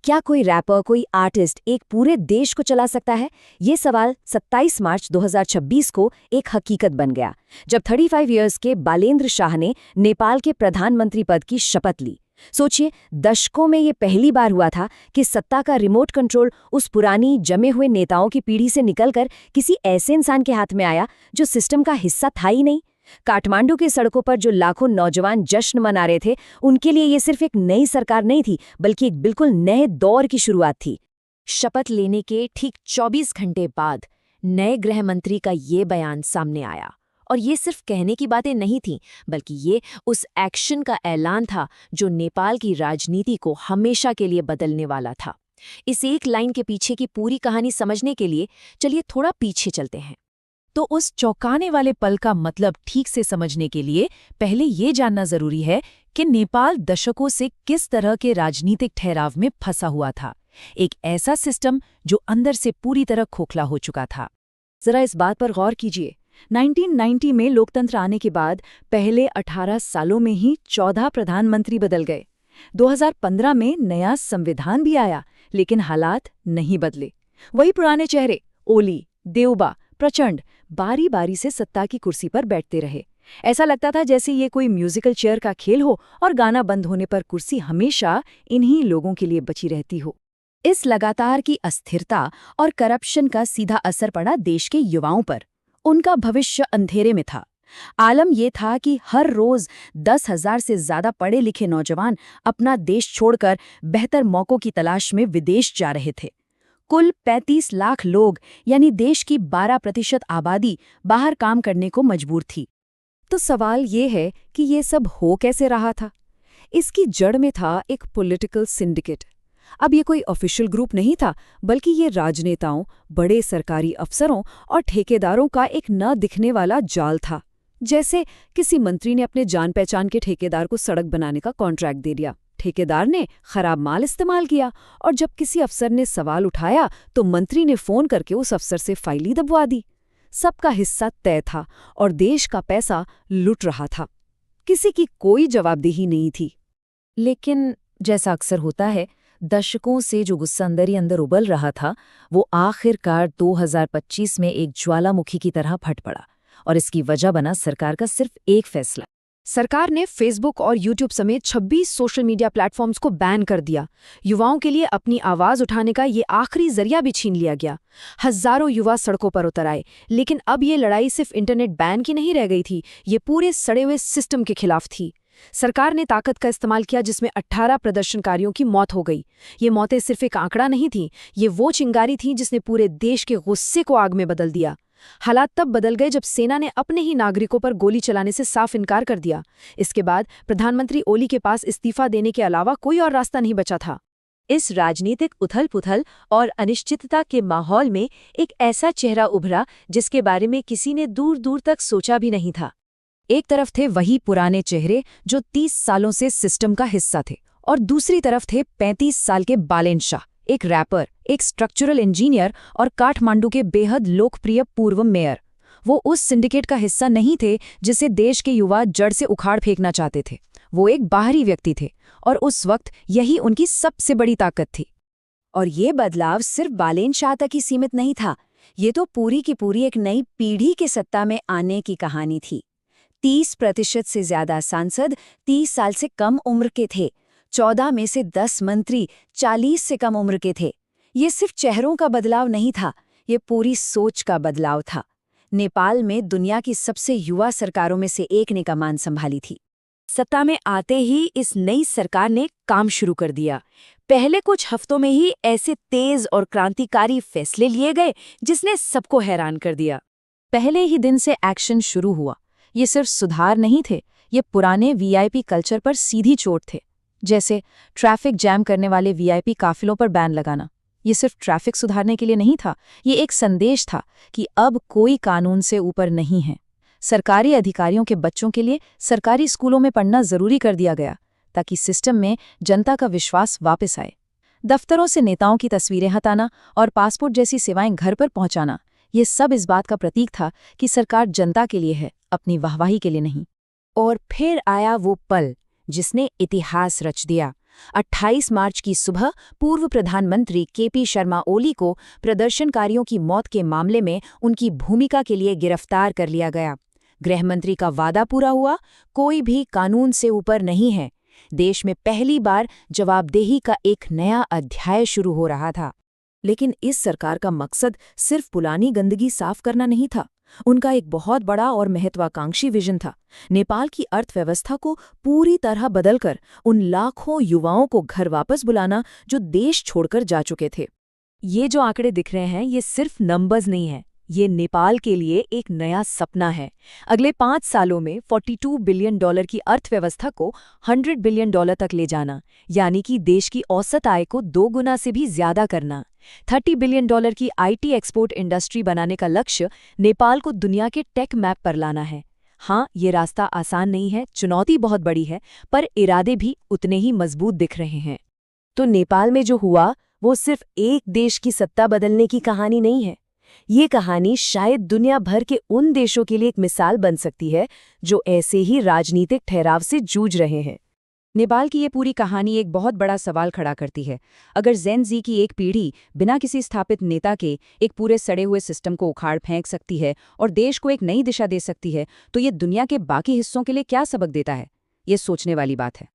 क्या कोई रैपर, कोई आर्टिस्ट एक पूरे देश को चला सकता है? ये सवाल 27 मार्च 2026 को एक हकीकत बन गया, जब 35 इयर्स के बालेंद्र शाह ने नेपाल के प्रधानमंत्री पद की शपथ ली। सोचिए, दशकों में ये पहली बार हुआ था कि सत्ता का रिमोट कंट्रोल उस पुरानी जमे हुए नेताओं की पीढ़ी से निकलकर किसी ऐसे इंसान के हाथ में आया जो सिस्टम का हिस्सा था ही नहीं। काठमांडू की सड़कों पर जो लाखों नौजवान जश्न मना रहे थे, उनके लिए ये सिर्फ एक नई सरकार नहीं थी, बल्कि एक बिल्कुल नए दौर की शुरुआत थी। शपथ लेने के ठीक 24 घंटे बाद नए गृह मंत्री का ये बयान सामने आया, और ये सिर्फ कहने की बातें नहीं थीं, बल्कि ये उस एक्शन का ऐलान था जो नेपाल की राजनीति को हमेशा के लिए बदलने वाला था। इस एक लाइन के पीछे की पूरी कहानी समझने के लिए चलिए थोड़ा पीछे चलते हैं। तो उस चौंकाने वाले पल का मतलब ठीक से समझने के लिए पहले ये जानना जरूरी है कि नेपाल दशकों से किस तरह के राजनीतिक ठहराव में फंसा हुआ था। एक ऐसा सिस्टम जो अंदर से पूरी तरह खोखला हो चुका था। जरा इस बात पर गौर कीजिए। 1990 में लोकतंत्र आने के बाद पहले 18 सालों में ही 14 प्रधानमंत्री बदल गए। 2015 में नया संविधान भी आया, लेकिन हालात नहीं बदले। वही पुराने चेहरे ओली, देउबा, प्रचंड बारी बारी से सत्ता की कुर्सी पर बैठते रहे। ऐसा लगता था जैसे ये कोई म्यूजिकल चेयर का खेल हो और गाना बंद होने पर कुर्सी हमेशा इन्हीं लोगों के लिए बची रहती हो। इस लगातार की अस्थिरता और करप्शन का सीधा असर पड़ा देश के युवाओं पर। उनका भविष्य अंधेरे में था। आलम ये था कि हर रोज 10,000 से ज्यादा पढ़े लिखे नौजवान अपना देश छोड़कर बेहतर मौकों की तलाश में विदेश जा रहे थे। कुल 35 लाख लोग, यानी देश की 12% आबादी, बाहर काम करने को मजबूर थी। तो सवाल ये है कि ये सब हो कैसे रहा था? इसकी जड़ में था एक पॉलिटिकल सिंडिकेट। अब ये कोई ऑफिशियल ग्रुप नहीं था, बल्कि ये राजनेताओं, बड़े सरकारी अफसरों और ठेकेदारों का एक न दिखने वाला जाल था। जैसे किसी मंत्री ने अपने जान पहचान के ठेकेदार को सड़क बनाने का कॉन्ट्रैक्ट दे दिया। ठेकेदार ने खराब माल इस्तेमाल किया, और जब किसी अफसर ने सवाल उठाया तो मंत्री ने फोन करके उस अफसर से फाइल दबवा दी। सबका हिस्सा तय था और देश का पैसा लुट रहा था। किसी की कोई जवाबदेही नहीं थी। लेकिन जैसा अक्सर होता है, दशकों से जो गुस्सा अंदर ही अंदर उबल रहा था, वो आखिरकार 2025 में एक ज्वालामुखी की तरह फट पड़ा। और इसकी वजह बना सरकार का सिर्फ एक फैसला। सरकार ने फेसबुक और यूट्यूब समेत 26 सोशल मीडिया प्लेटफॉर्म्स को बैन कर दिया। युवाओं के लिए अपनी आवाज उठाने का ये आखिरी जरिया भी छीन लिया गया। हजारों युवा सड़कों पर उतर आए, लेकिन अब ये लड़ाई सिर्फ इंटरनेट बैन की नहीं रह गई थी, ये पूरे सड़े हुए सिस्टम के खिलाफ थी। सरकार ने ताकत का इस्तेमाल किया, जिसमें 18 प्रदर्शनकारियों की मौत हो गई। ये मौतें सिर्फ एक आंकड़ा नहीं थीं, ये वो चिंगारी थी जिसने पूरे देश के गुस्से को आग में बदल दिया। हालात तब बदल गए जब सेना ने अपने ही नागरिकों पर गोली चलाने से साफ इनकार कर दिया। इसके बाद प्रधानमंत्री ओली के पास इस्तीफा देने के अलावा कोई और रास्ता नहीं बचा था। इस राजनीतिक उथल-पुथल और अनिश्चितता के माहौल में एक ऐसा चेहरा उभरा जिसके बारे में किसी ने दूर दूर तक सोचा भी नहीं था। एक तरफ थे वही पुराने चेहरे जो 30 सालों से सिस्टम का हिस्सा थे, और दूसरी तरफ थे 35 साल के बालेंद्र शाह, एक रैपर, एक स्ट्रक्चरल इंजीनियर और काठमांडू के बेहद लोकप्रिय पूर्व मेयर। वो उस सिंडिकेट का हिस्सा नहीं थे जिसे देश के युवा जड़ से उखाड़ फेंकना चाहते थे। वो एक बाहरी व्यक्ति थे, और उस वक्त यही उनकी सबसे बड़ी ताकत थी। और ये बदलाव सिर्फ बालेंद्र शाह तक ही सीमित नहीं था, ये तो पूरी की पूरी एक नई पीढ़ी के सत्ता में आने की कहानी थी। 30% से ज्यादा सांसद 30 साल से कम उम्र के थे। 14 में से 10 मंत्री 40 से कम उम्र के थे। ये सिर्फ चेहरों का बदलाव नहीं था, ये पूरी सोच का बदलाव था। नेपाल में दुनिया की सबसे युवा सरकारों में से एक ने कमान संभाली थी। सत्ता में आते ही इस नई सरकार ने काम शुरू कर दिया। पहले कुछ हफ्तों में ही ऐसे तेज और क्रांतिकारी फैसले लिए गए जिसने सबको हैरान कर दिया। पहले ही दिन से एक्शन शुरू हुआ। ये सिर्फ सुधार नहीं थे, ये पुराने वीआईपी कल्चर पर सीधी चोट थे। जैसे ट्रैफिक जैम करने वाले वीआईपी काफिलों पर बैन लगाना। ये सिर्फ ट्रैफिक सुधारने के लिए नहीं था, ये एक संदेश था कि अब कोई कानून से ऊपर नहीं है। सरकारी अधिकारियों के बच्चों के लिए सरकारी स्कूलों में पढ़ना जरूरी कर दिया गया, ताकि सिस्टम में जनता का विश्वास वापस आए। दफ्तरों से नेताओं की तस्वीरें हटाना और पासपोर्ट जैसी सेवाएं घर पर पहुंचाना, ये सब इस बात का प्रतीक था कि सरकार जनता के लिए है, अपनी वाहवाही के लिए नहीं। और फिर आया वो पल जिसने इतिहास रच दिया। 28 मार्च की सुबह पूर्व प्रधानमंत्री केपी शर्मा ओली को प्रदर्शनकारियों की मौत के मामले में उनकी भूमिका के लिए गिरफ्तार कर लिया गया। गृहमंत्री का वादा पूरा हुआ, कोई भी कानून से ऊपर नहीं है। देश में पहली बार जवाबदेही का एक नया अध्याय शुरू हो रहा था। लेकिन इस सरकार का मकसद सिर्फ पुरानी गंदगी साफ करना नहीं था। उनका एक बहुत बड़ा और महत्वाकांक्षी विजन था, नेपाल की अर्थव्यवस्था को पूरी तरह बदलकर उन लाखों युवाओं को घर वापस बुलाना जो देश छोड़कर जा चुके थे। ये जो आंकड़े दिख रहे हैं, ये सिर्फ नंबर्स नहीं हैं, ये नेपाल के लिए एक नया सपना है। अगले 5 सालों में $42 बिलियन की अर्थव्यवस्था को $100 बिलियन तक ले जाना, यानी कि देश की औसत आय को 2 गुना से भी ज्यादा करना। $30 बिलियन की आईटी एक्सपोर्ट इंडस्ट्री बनाने का लक्ष्य नेपाल को दुनिया के टेक मैप पर लाना है। हाँ, ये रास्ता आसान नहीं है, चुनौती बहुत बड़ी है, पर इरादे भी उतने ही मजबूत दिख रहे हैं। तो नेपाल में जो हुआ वो सिर्फ एक देश की सत्ता बदलने की कहानी नहीं है। ये कहानी शायद दुनिया भर के उन देशों के लिए एक मिसाल बन सकती है जो ऐसे ही राजनीतिक ठहराव से जूझ रहे हैं। नेपाल की ये पूरी कहानी एक बहुत बड़ा सवाल खड़ा करती है। अगर जेन जी की एक पीढ़ी बिना किसी स्थापित नेता के एक पूरे सड़े हुए सिस्टम को उखाड़ फेंक सकती है और देश को एक नई दिशा दे सकती है, तो ये दुनिया के बाकी हिस्सों के लिए क्या सबक देता है? ये सोचने वाली बात है।